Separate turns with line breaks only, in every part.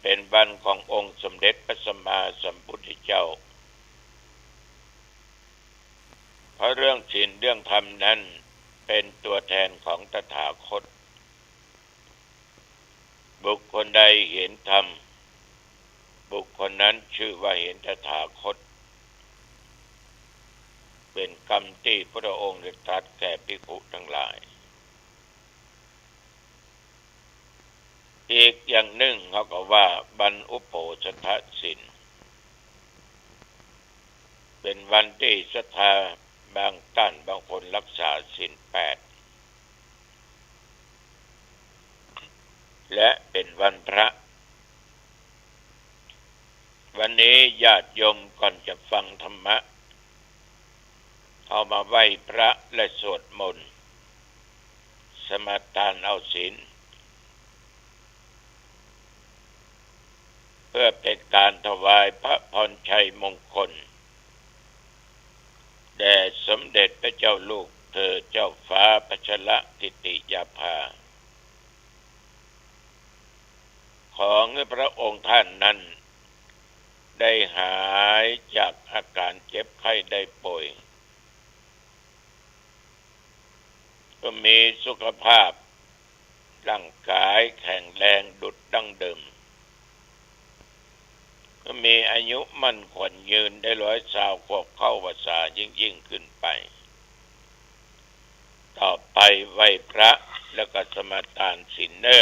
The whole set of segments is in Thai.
เป็นวันขององค์สมเด็จพระสัมมาสัมพุทธเจ้าเพราะเรื่องศีลเรื่องธรรมนั้นเป็นตัวแทนของตถาคตบุคคลใดเห็นธรรมบุคคลนั้นชื่อว่าเห็นตถาคตเป็นคำที่พระองค์ได้ตรัสแก่ภิกษุทั้งหลายอีกอย่างหนึ่งเขาก็ว่าบรรอุโภชทศีลเป็นวันที่ศรัทธาบางท่านบางคนรักษาศีล8และเป็นวันพระวันนี้ญาติโยมก่อนจะฟังธรรมะเอามาไหว้พระและสวดมนต์สมาทานเอาศีลเพื่อเป็นการถวายพระพรชัยมงคลแด่สมเด็จพระเจ้าลูกเธอเจ้าฟ้าพัชรกิติยาภาของพระองค์ท่านนั้นได้หายจากอาการเจ็บไข้ได้ป่วยก็มีสุขภาพร่างกายแข็งแรงดุจดั้งเดิมก็มีอายุมั่นขวัญยืนได้120 ขวบเข้าพรรษายิ่งขึ้นไปต่อไปไหว้พระแล้วก็สมาทานศีลเนอ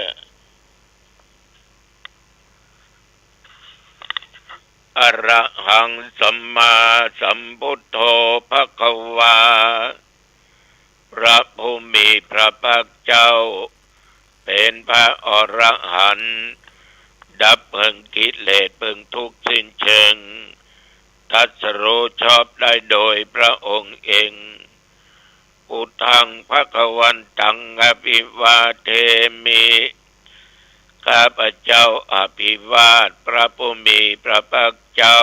อะระหังสัมมาสัมพุทโธภควาพระผู้มีพระภาคเจ้าเป็นพระอรหันต์ดับเพลิงกิเลสเพลิงทุกข์สิ้นเชิงตรัสรู้ชอบได้โดยพระองค์เองพุทธังภควันตังอภิวาเทมิข้าพเจ้าอภิวาทพระผู้มีพระภาคเจ้า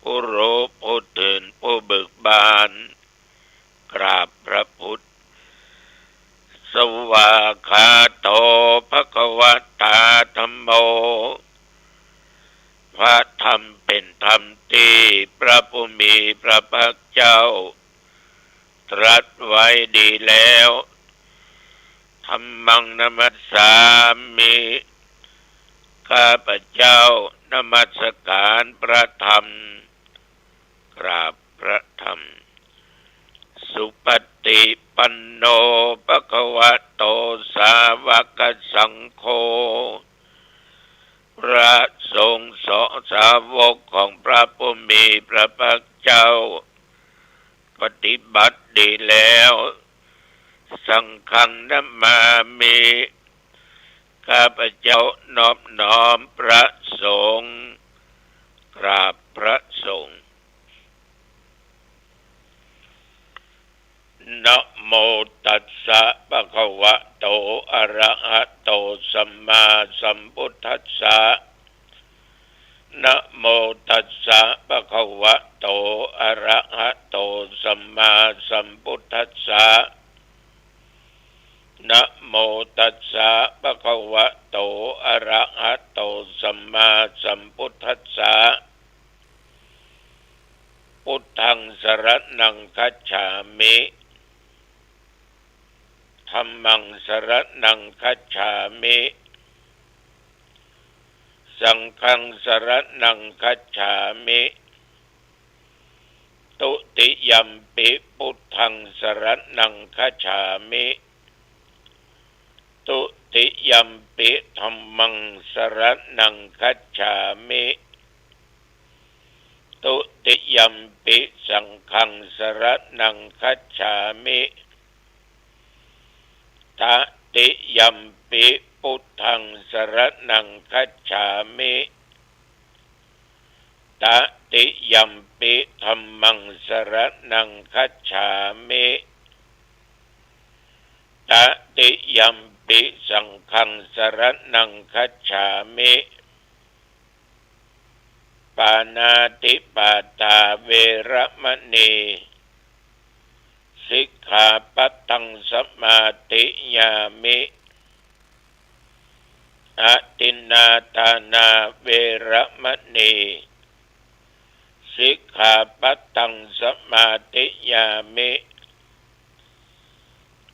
ผู้รู้ผู้ตื่นผู้เบิกบานกราบพระพุทธสวากขาโตภควตาธัมโมพระธรรมเป็นธรรมที่พระผู้มีพระภาคเจ้าตรัสไว้ดีแล้วธัมมังนัมสสามิข้าพเจ้านมัสการพระธรรมกราบพระธรรมสุปฏิปันโนภควโตสาวกสังโฆพระสงฆ์สาวกของพระผู้มีพระภาคเจ้าปฏิบัติดีแล้วสังฆังนัมมามิข้าพเจ้านอบน้อมพระสงฆ์กราบพระสงฆ์นะโมตัสสะภะคะวะโตอะระหะโตสัมมาสัมพุทธัสสะนะโมตัสสะภะคะวะโตอะระหะโตสัมมาสัมพุทธัสสะนะโมตัสสะภะคะวะโตอะระหะโตสัมมาสัมพุทธัสสะพุทธังสรณังคัจฉามิธัมมังสรณังคัจฉามิสังฆังสรณังคัจฉามิตุติยัมปิพุทธังสรณังคัจฉามิตุติยัมปิธัมมังสรณังคัจฉามิตุติยัมปิสังฆังสรณังคัจฉามิตติยัมปิพุทธังสรณังคัจฉามิตติยัมปิธัมมังสรณังคัจฉามิตติยัมปิสังฆังสรณังคัจฉามิปานาติปาตาเวระมณีสิกขาปัตตังสมาธิยามิ อทินนาทานาเวระมณีสิกขาปัตตังสมาธิยามิ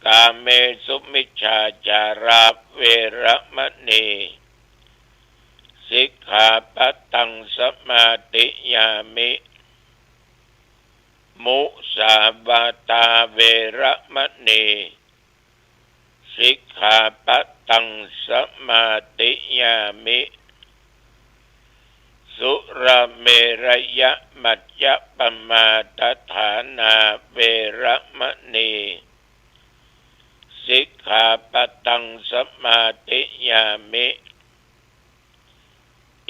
กาเมสุมิจฉาจาราเวระมณีสิกขาปัตตังสมาธิยามิมุสาวาตาเวระมณีสิกขาปัตตังสมาธิยามิสุราเมรยะมัจจปมาทฐานาเวระมณีสิกขาปัตตังสมาธิยามิ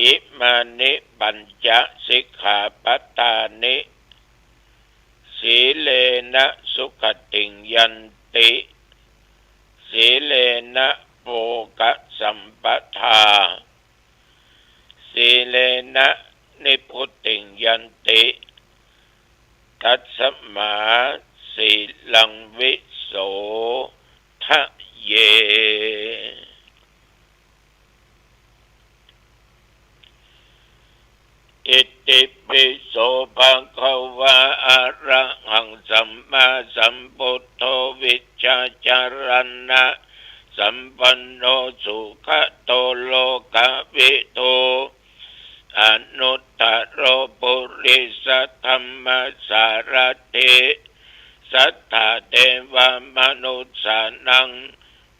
อิมานิปัญจสิกขาปัตตานิสีเลนะสุขติงยันติสีเลนะโภคสัมปทาสีเลนะนิพุตติงยันติตัสสมาสีลังวิโสทะเยอิติปิโสภะคะวะอะระหังสัมมาสัมพุทโธวิชชาจารณะสัมปันโนสุขโตโลกวิทูอนุตตโรปุริสธรรมสารถิสัทธาเทวมนุษย์สานัง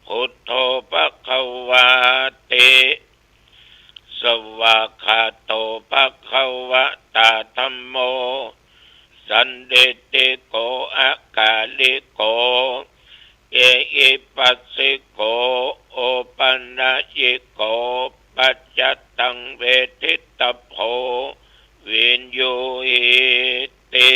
พุทโธภคะวาติสวากขาโตภคะวะตาธัมโมสันเดติโกอากาลิโกเออิปัสสิโกโอปัญญิโกปัจจตังเวทิตโพวินยูหิติ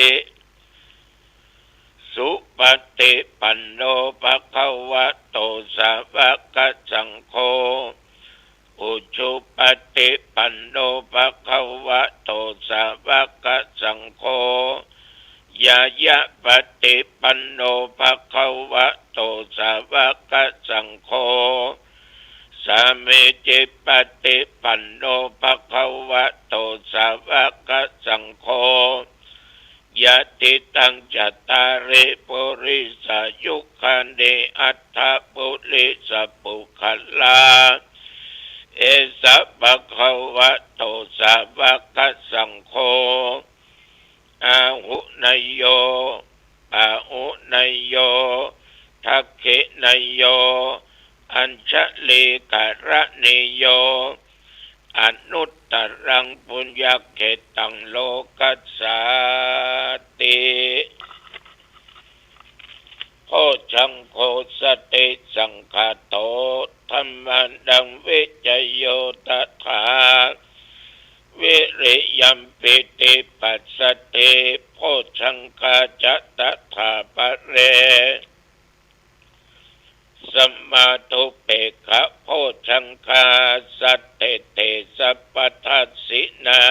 สุปฏิปันโนภคะวะโตสาวกสังโฆอุชุปฏิปันโนภคะวะโตสาวกสังโฆยายะปฏิปันโนภคะวะโตสาวกสังโฆสามิจิปฏิปันโนภคะวะโตสาวกสังโฆยะติตังจัตตาริปุริสายุคันเดอัตถปุริสปุคัลลาเอสะภะคะวะโตสาวกสังโฆอาหุนยโยปาหุนยโยทักขินยโยอัญชลีกะระนิโยอนุตตรังปุญญเขตังโลกัสสาติโพชังโคสติสังฆโตธัมมันดังวิจโยตถาวิริยัมปิติปัสสติโพชังคาจะตถาปะเรสัมมาทุเปขะโพชังคาสัตเตเตสัพพทัสสินา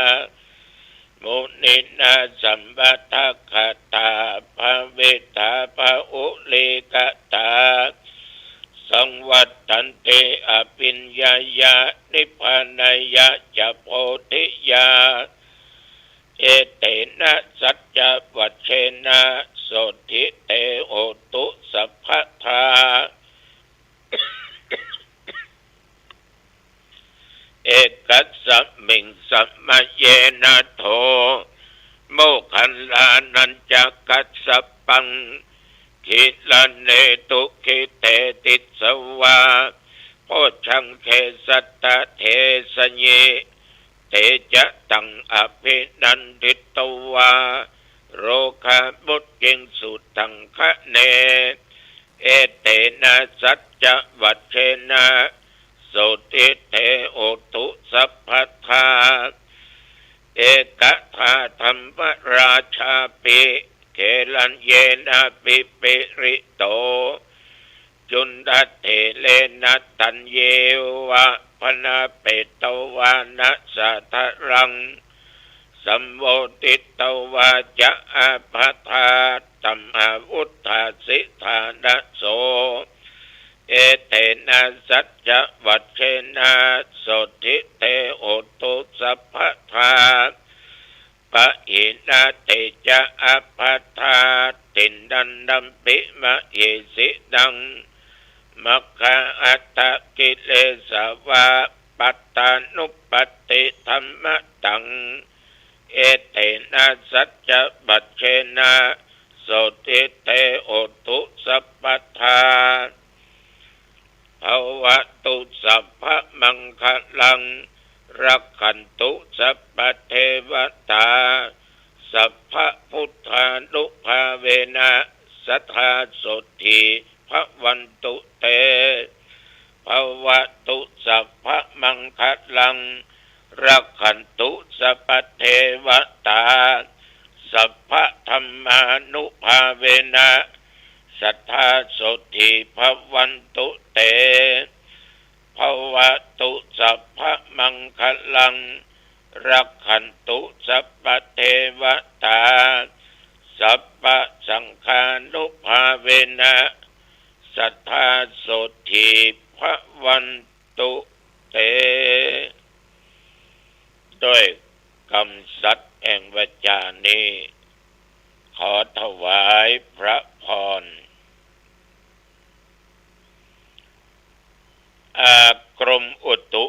มุนินาสัมบัทคตาภเวตาภอุเลกตาสังวัตตันเตอภิญญายานิพพานายะจะโพธิยาเอเตนะสัจจวัชเชนะโสทิเตโหตุสัพพทาเอกัสสมิงสัมมาเยนะโทโมคันลานันจักกัสสปังคิลันเนตุคิเตติสวาโพชังเคสัตตะเทสเยเตจะตังอภินันทิตวาโรคาบุตกิงสุตังคะเนเอเตนะสัจจวัชเชนะโสติเตโอตุสัพพทาเอกทาธรรมราชาปิเกลันเยนะปิปิริโตจุนดาเทเลนะตัญเยวะพนาเปตวานะสัทรังสัมโวติตวาจะอาภาธาตัมอาวุธาสิธานะโส เอเตนะสัจจะวัชเชนะโสทิเตโอตุสัพพทาปะอินาเตจะอัปปทาตินดันดัมปิมะเยสิดังมัคคะอัตตะกิเลสวะปัตตานุปติธรรมตังเอเตนะสัจจะบัชเชนะโสติเตโอตุสัพพทาภวตุสัพพมังคลังรักขันตุสัพพเทวตาสัพพพุทธานุภาเวนะสัทธาโสติภวันตุเตภวตุสัพพมังคลังรักขันตุสัพพเทวตาสัพพธรรมานุภาเวนะสัทธาโสติภวันตุเตภวตุสัพพมังคลังรักขันตุสัพพเทวตาสัพพสังฆานุภาเวนะสัทธาโสติภวันตุเตด้วยคำสัตย์แห่งวาจานี้ขอถวายพระพรกรมอุตุ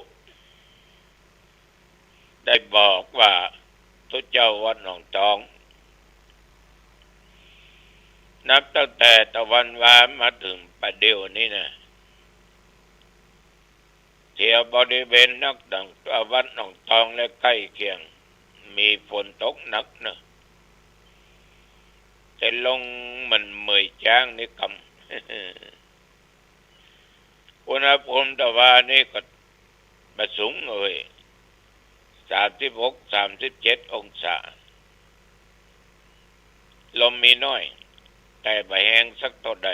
ได้บอกว่าทุกเจ้าวัดหนองจอกนับตั้งแต่ตะวันวามาถึงประเดี๋ยวนี้นะเที่ยวบริเวณนักดังวัดหนองจอกและใกล้เคียงมีฝนตกหนักนะแต่ลงมันเมยจ้างนี่กำ อุณหภูมิตะวันนี่ก็ประสูงเลย36-37 องศาลมมีน้อยแต่ไม่แห้งสักเท่าใด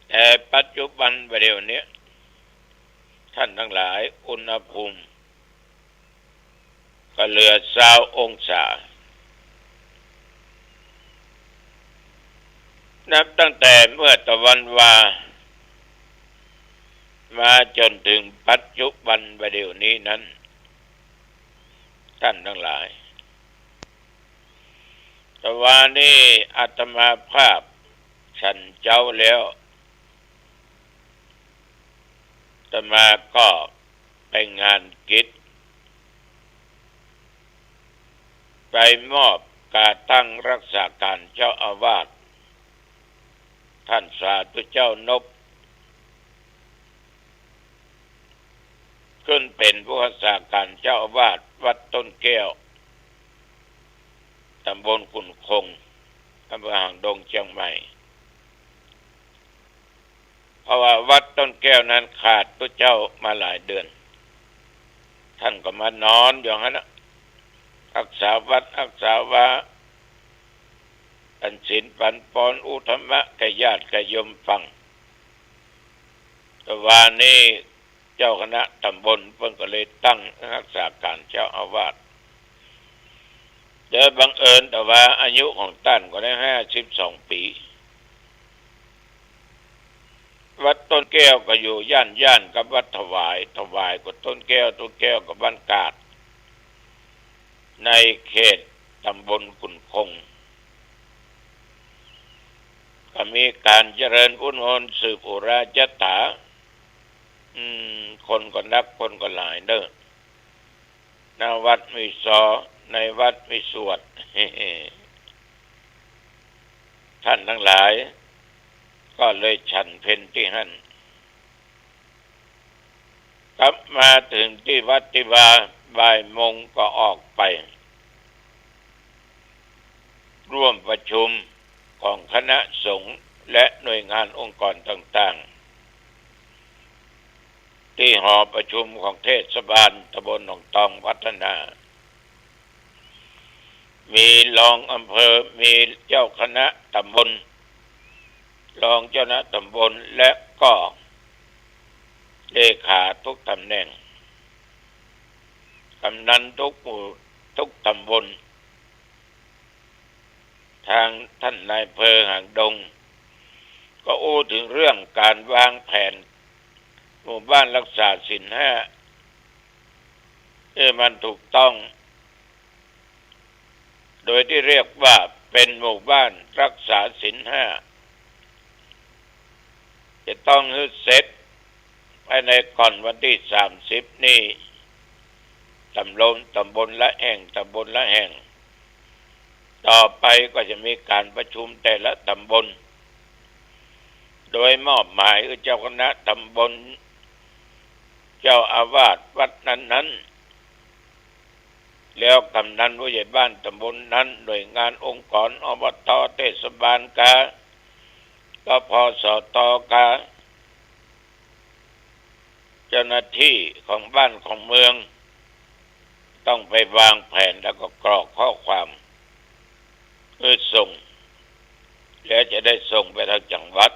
แต่ปัจจุบันประเดี๋ยวนี้ท่านทั้งหลายอุณหภูมิก็เหลือ20 องศานับตั้งแต่เมื่อตะวันวามาจนถึงปัจจุบันประเดี๋ยวนี้นั้นท่านทั้งหลายแต่ว่านี่อาตมาภาพฉันเจ้าแล้วอาตมาก็ไปงานกิจไปมอบการตั้งรักษาการเจ้าอาวาสท่านสาธุเจ้านพขึ้นเป็นผู้รักษาการเจ้าอาวาสวัดต้นแก้วตำบลขุนคงอำเภอหางดงเชียงใหม่เพราะว่าวัดต้นแก้วนั้นขาดผู้เจ้ามาหลายเดือนท่านก็มานอนอยู่งั้นนะรักษาวัดรักษาวาอันศีลปันปอนอุธรรมะแก่ญาติแก่โยมฟังแต่ว่านี้เจ้าคณะตำบลเพิ่นก็เลยตั้งรักษาการเจ้าอาวาสโดยบังเอิญแต่ว่าอายุของท่านก็ได้52 ปีวัดต้นแก้วก็อยู่ย่านกับวัดถวายก็ต้นแก้วกับบ้านกาดในเขตตำบลขุนคงก็มีการเจริญอุณหภูมิสืบอุราชถาคนก็นักคนก็หลายเด้อหน้าวัดมีซอในวัดมีสวด ท่านทั้งหลายก็เลยฉันเพลที่หั่นกลับมาถึงที่วัดที่ว่าบ่ายโมงก็ออกไปร่วมประชุมของคณะสงฆ์และหน่วยงานองค์กรต่างๆที่หอประชุมของเทศบาลตำบลหนองตองพัฒนามีรองอำเภอมีเจ้าคณะตำบลรองเจ้าคณะตำบลและก็เลขาทุกตำแหน่งกำนันทุกหมู่ทุกตำบลทางท่านนายอำเภอหางดง ก็อู้ถึงเรื่องการวางแผนหมู่บ้านรักษาศีลห้ามันถูกต้องโดยที่เรียกว่าเป็นหมู่บ้านรักษาศีลห้าจะต้องให้เสร็จภายในก่อนวันที่30นี้ตำบลละแห่งต่อไปก็จะมีการประชุมแต่ละตำบลโดยมอบหมายเจ้าคณะตำบลเจ้าอาวาสวัดนั้นๆแล้วกำนันผู้ใหญ่บ้านตำบลนั้นหน่วยงานองค์กรอบต.เทศบาลกพสต.เจ้าหน้าที่ของบ้านของเมืองต้องไปวางแผนแล้วก็กรอกข้อความเพื่อส่งแล้วจะได้ส่งไปทางจังหวัด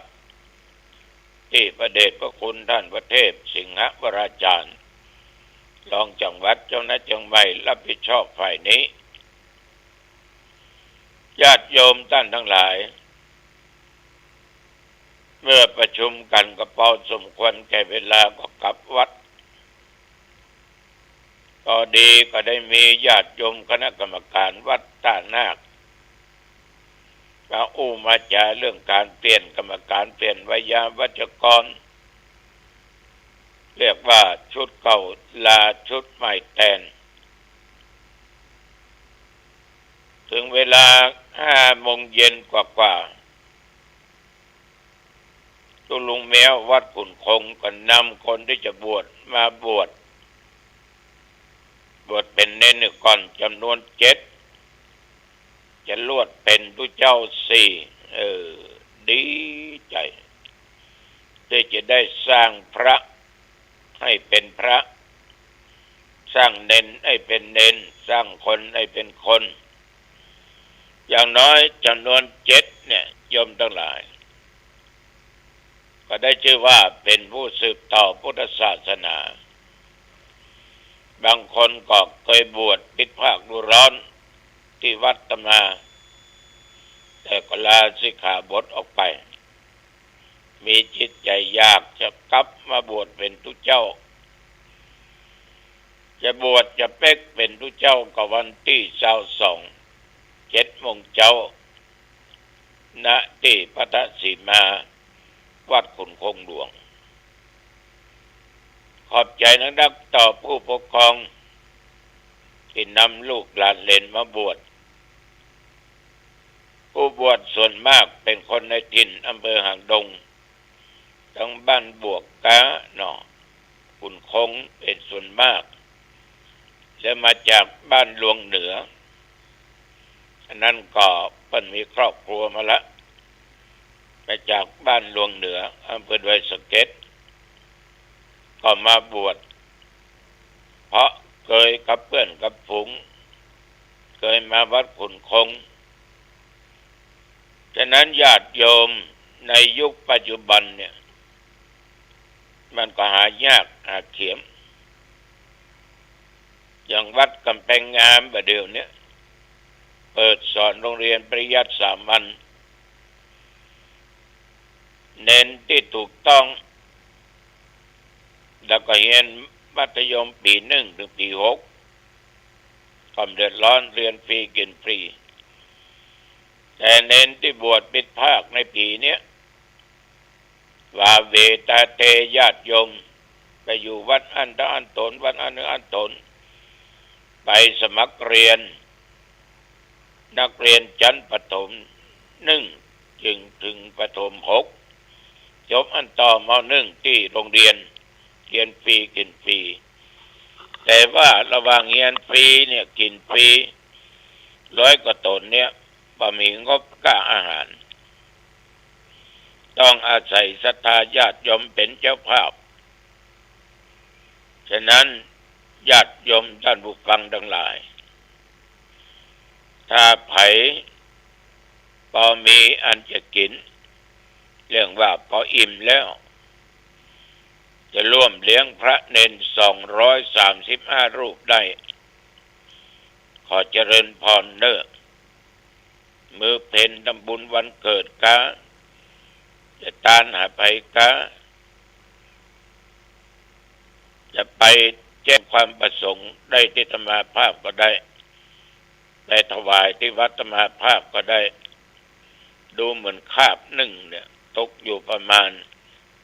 ที่พระเดชพระคุณท่านพระเทพสิงหวราจารย์รองจังหวัดเจ้าหน้าที่จังหวัดรับผิดชอบฝ่ายนี้ญาติโยมท่านทั้งหลายเมื่อประชุมกันก็พอสมควรแก่เวลาก็กลับวัดก็ดีก็ได้มีญาติโยมคณะกรรมการวัดท่านาคมามาจาเรื่องการเปลี่ยนกรรมการเปลี่ยนวิยาวัจกรเรียกว่าชุดเก่าลาชุดใหม่แทนถึงเวลา5 โมงเย็นกว่าตุลุงแมววัดขุนคงก็นำคนที่จะบวชมาบวชเป็นเน้นก่อนจำนวน7จะลวดเป็นผู้เจ้า4ดีใจที่จะได้สร้างพระให้เป็นพระสร้างเน้นให้เป็นเน้นสร้างคนให้เป็นคนอย่างน้อยจำนวน7เนี่ยโยมทั้งหลายก็ได้ชื่อว่าเป็นผู้สืบต่อพุทธศาสนาบางคนก็เคยบวชปิดภาคฤดูร้อนที่วัดตมาแต่ก็ลาสิกขาบทออกไปมีจิตใจอยากจะกลับมาบวชเป็นทุเจ้าจะบวชจะเป๊กเป็นทุเจ้าก็วันที่22 7 โมงเจ้าณที่พัทสีมาวัดขุนคงหลวงขอบใจนักต่อผู้ปกครองที่นำลูกหลานเหลนมาบวชผู้บวชส่วนมากเป็นคนในถิ่นอำเภอหางดงทั้งบ้านบวกกะหนอขุนคงเป็นส่วนมากและมาจากบ้านหลวงเหนืออันนั้นก็เพิ่นมีครอบครัวมาละมาจากบ้านหลวงเหนืออำเภอดอยสะเก็ดก็มาบวชเพราะเคยกับเพื่อนกับฝูงเคยมาวัดขุนคงฉะนั้นญาติโยมในยุคปัจจุบันเนี่ยมันก็หายากหาเข็มอย่างวัดกำแพงงามประเดี๋ยวนี้เปิดสอนโรงเรียนปริยัติสามัญเน้นที่ถูกต้องแล้วก็เรียนมัธยมปี 1 ถึงปี 6ความเดือดร้อนเรียนฟรีกินฟรีแต่เน้นที่บวชปิดภาคในปีนี้ว่าเวตาเตญาติโยมไปอยู่วัดอันตนวัดอันตนไปสมัครเรียนนักเรียนชั้นประถม1จึงถึงประถม6จบอันต่อม.1ที่โรงเรียนเรียนฟรีกินฟรีแต่ว่าระหว่างเรียนฟรีเนี่ยกินฟรี100 กว่าตนเนี่ยบ่มีงบค่าอาหารต้องอาศัยศรัทธาญาติโยมเป็นเจ้าภาพฉะนั้นญาติโยมท่านผู้ฟังทั้งหลายถ้าไผพอมีอันจะกินเรื่องว่าพออิ่มแล้วจะร่วมเลี้ยงพระเนน235 รูปได้ขอเจริญพรมือเพ็ญทำบุญวันเกิดกะ จะตานหาไปกะจะไปแจ้งความประสงค์ได้ที่ธรรมาภาพก็ได้ไปถวายที่วัดธรรมาภาพก็ได้ดูเหมือนคาบหนึ่งเนี่ยตกอยู่ประมาณ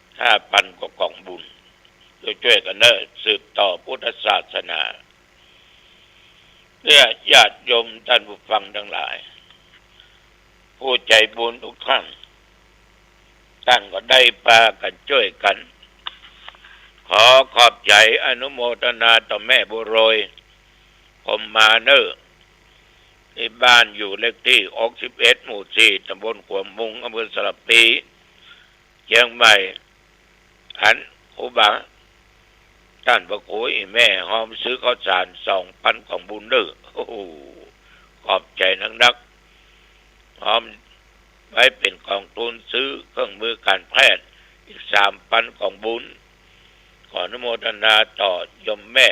5,000 กว่ากล่องบุญช่วยกันเนอะสืบต่อพุทธศาสนาเนี่ยญาติโยมท่านผู้ฟังทั้งหลายผู้ใจบุญทุกท่านตั้งก็ได้ปากันช่วยกันขอขอบใจอนุโมทนาต่อแม่บุโรยผมมาเนอที่บ้านอยู่เลขที่61 หมู่ 4 ตำบลขวมมุงอำเภอสระปีเชียงใหม่อันครูบาท่านพระครูแม่หอมซื้อข้าวสาร 2,000 ของบุญเด้อโอ้โหขอบใจนักหอมไว้เป็นกองทุนซื้อเครื่องมือการแพทย์อีก 3,000 ของบุญขออนุโมทนาต่อยมแม่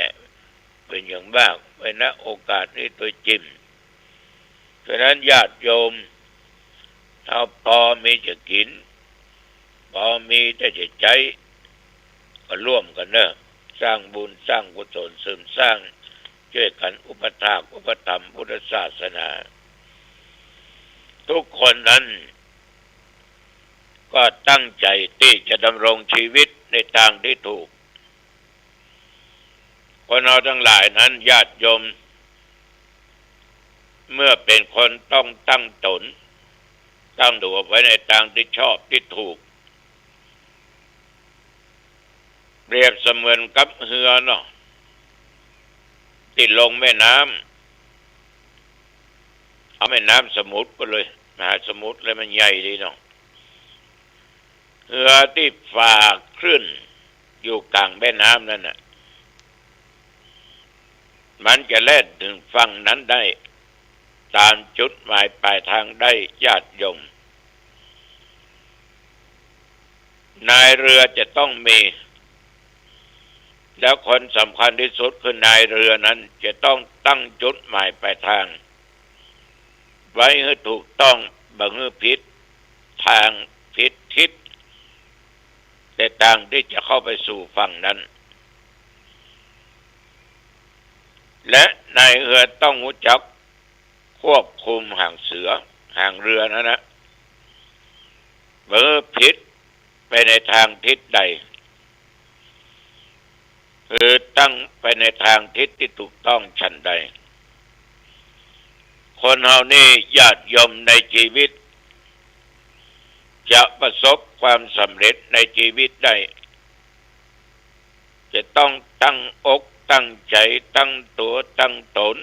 เป็นอย่างมากไว้ณโอกาสนี้ตัวจริงฉะนั้นญาติโยมถ้าพอมีจะกินพอมีแต่จะใจก็ร่วมกันเนอะสร้างบุญสร้างกุศลเสริมสร้างช่วยกันอุปถากอุปถัมภ์พุทธศาสนาทุกคนนั้นก็ตั้งใจที่จะดำรงชีวิตในทางที่ถูกคนเราทั้งหลายนั้นญาติโยมเมื่อเป็นคนต้องตั้งตนตั้งตัวไว้ในทางที่ชอบที่ถูกเปรียบเสมือนกับเรือเนาะที่ลงแม่น้ำเอาแม่น้ำสมุทรไปเลยมหาสมุทรเลยมันใหญ่ดีเนาะเรือที่ฝ่าคลื่นอยู่กลางแม่น้ำนั่นน่ะมันจะแล่นถึงฝั่งนั้นได้ตามจุดหมายปลายทางได้ญาติโยมนายเรือจะต้องมีแล้วคนสำคัญที่สุดคือนายเรือนั้นจะต้องตั้งจุดหมายปลายทางไว้ให้ถูกต้องบังให้ผิดทางผิดทิศแต่ทางที่จะเข้าไปสู่ฝั่งนั้นและนายเรือต้องรู้จักควบคุมหางเสือหางเรือนั่นนะเมื่อผิดไปในทางทิศใดคือตั้งไปในทางทิศที่ถูกต้องฉันใดคนเฮานี่ญาติโยมในชีวิตจะประสบความสำเร็จในชีวิตได้จะต้องตั้งอกตั้งใจตั้งตัวตั้งตน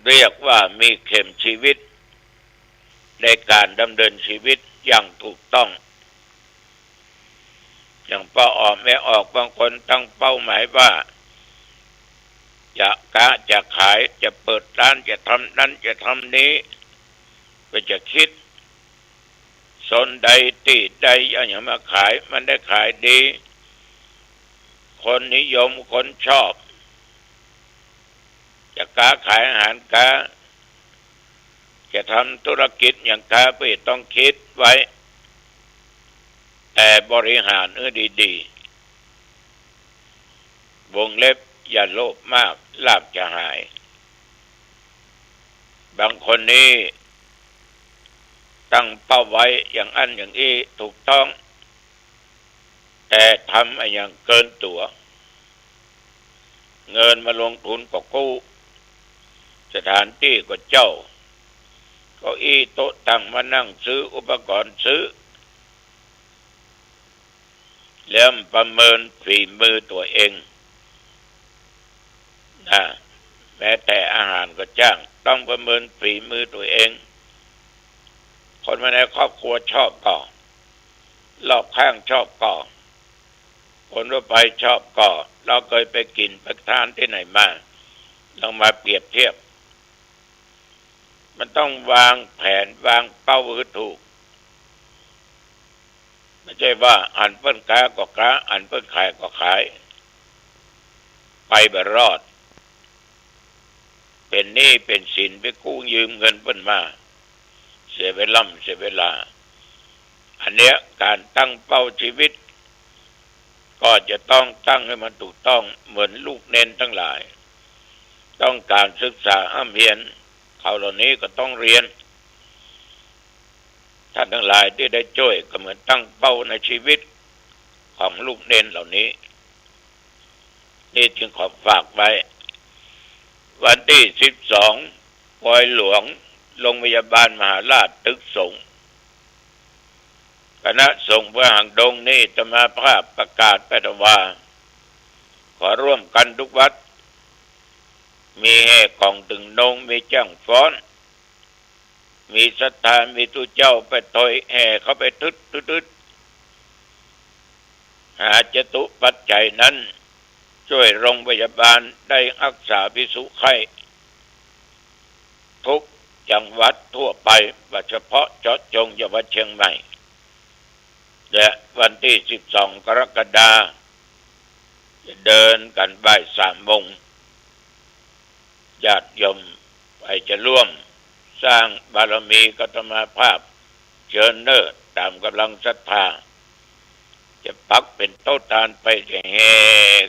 เรียกว่ามีเข็มชีวิตในการดำเนินชีวิตอย่างถูกต้องอย่างพ่อออกแม่ออกบางคนตั้งเป้าหมายว่าจะขายจะเปิดร้านจะทำนั้นจะทำนี้ก็จะคิดสนใดตีใดอย่างมาขายมันได้ขายดีคนนิยมคนชอบจะขายอาหารจะทำธุรกิจอย่างไปต้องคิดไว้แต่บริหารดีๆวงเล็บอย่าโลภมากลาภจะหายบางคนนี้ตั้งเป้าไว้อย่างอันอย่างนี้ถูกต้องแต่ทำอย่างเกินตัวเงินมาลงทุนก็กู้สถานที่ก็เจ้าเก้าอี้โต๊ะตั้งมานั่งซื้ออุปกรณ์ซื้อแล้วประเมินฝีมือตัวเองนะแม้แต่อาหารก็จ้างต้องประเมินฝีมือตัวเองคนในครอบครัวชอบก่อรอบข้างชอบก่อคนทั่วไปชอบก่อเราเคยไปกินไปทานที่ไหนมาลองมาเปรียบเทียบมันต้องวางแผนวางเป้าให้ถูกไม่ใช่ว่าอันเปิ้นค้าก็ค้าอันเปิ้นขายก็ขายไปบ่รอดเป็นหนี้เป็นสินไปกู้ยืมเงินเปิ้นมาเสียเวลา อันเนี้ยการตั้งเป้าชีวิตก็จะต้องตั้งให้มันถูกต้องเหมือนลูกเน้นทั้งหลายต้องการศึกษาห้ามเพียนเขาเหล่านี้ก็ต้องเรียนท่านทั้งหลายที่ได้ช่วยก็เหมือนตั้งเป้าในชีวิตของลูกเน้นเหล่านี้นี่จึงขอฝากไว้วันที่12ปอยหลวงโรงพยาบาลมหาราชตึกสงฆ์คณะสงฆ์พระหังดงนี่จะมาภาพประกาศไปว่าขอร่วมกันทุกวัดมีแห่กองตึงนงมีจ้างฟ้อนมีศรัทธามีตุเจ้าไปถอยแห่เข้าไปทึดหาจตุปัจจัยนั้นช่วยโรงพยาบาลได้รักษาภิกษุไข้ทุกจังหวัดทั่วไปเฉพาะเจาะจงจังหวัดเชียงใหม่และวันที่12 กรกฎาคมจะเดินกันบ่าย 3 โมงญาติโยมไปจะร่วมสร้างบารมีกัตมาภาพเชิญเนอตามกำลังศรัทธาจะปักเป็นโต๊ะทานไปจะแห่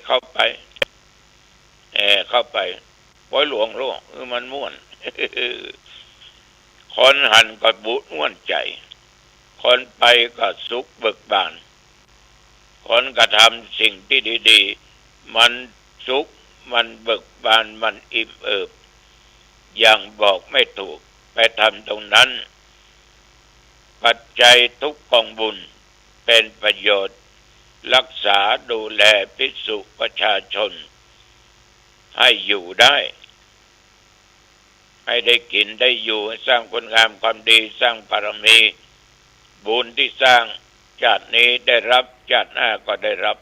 เข้าไปปอยหลวงมันม่วนคนหันก็บุญม่วนใจคนไปก็สุขเบิกบานคนกระทำสิ่งที่ดีๆมันสุขมันเบิกบานมันอิ่มเอิบอย่างบอกไม่ถูกไปทำตรงนั้นปัจจัยทุกกองบุญเป็นประโยชน์รักษาดูแลภิกษุประชาชนให้อยู่ได้ให้ได้กินได้อยู่สร้างคุณงามความดีสร้างบารมีบุญที่สร้างชาตินี้ได้รับชาติหน้าก็ได้รับ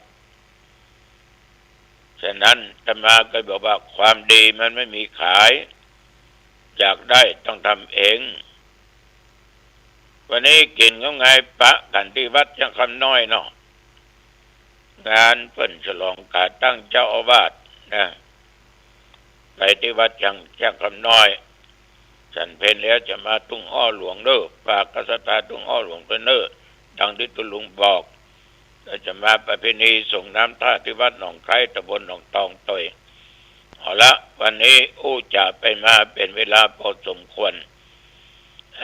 ฉะนั้นอาตมาก็บอกว่าความดีมันไม่มีขายอยากได้ต้องทำเองวันนี้กินก็ไงปะกันที่วัดจังคำน้อยเนาะงานเพิ่นฉลองการตั้งเจ้าอาวาสนะไปที่วัดจังคำน้อยฉันเพลแล้วจะมาตุ้งอ้อหลวงเด้อฝากกษัตริย์ตุ้งอ้อหลวงเด้อดังที่ตุลุงบอกเราจะมาประเพณีส่งน้ำท่าที่วัดหนองไคร้ตำบลหนองตองตอยเอาละวันนี้จะไปมาเป็นเวลาพอสมควร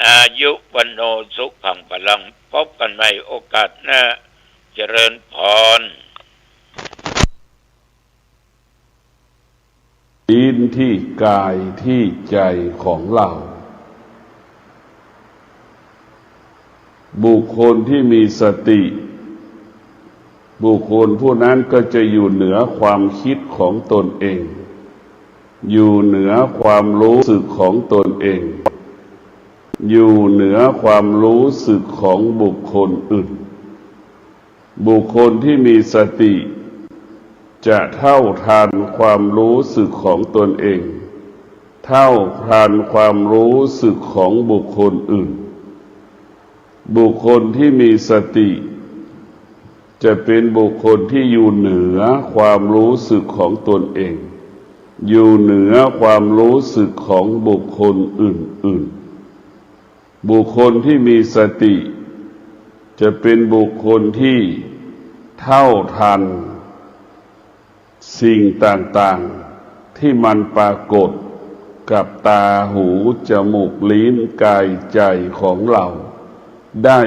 อายุวันโนสุขังพลังพบกันใหม่โอกาสหน้าเจริญพร
ศีลที่กายที่ใจของเราบุคคลที่มีสติบุคคลผู้นั้นก็จะอยู่เหนือความคิดของตนเองอยู่เหนือความรู้สึกของตนเองอยู่เหนือความรู้สึกของบุคคลอื่นบุคคลที่มีสติจะเท่าทันความรู้สึกของตนเองเท่าทันความรู้สึกของบุคคลอื่นบุคคลที่มีสติจะเป็นบุคคลที่อยู่เหนือความรู้สึกของตนเองอยู่เหนือความรู้สึกของบุคคลอื่นๆบุคคลที่มีสติจะเป็นบุคคลที่เท่าทันสิ่งต่างๆที่มันปรากฏกับตาหูจมูกลิ้นกายใจของเราได้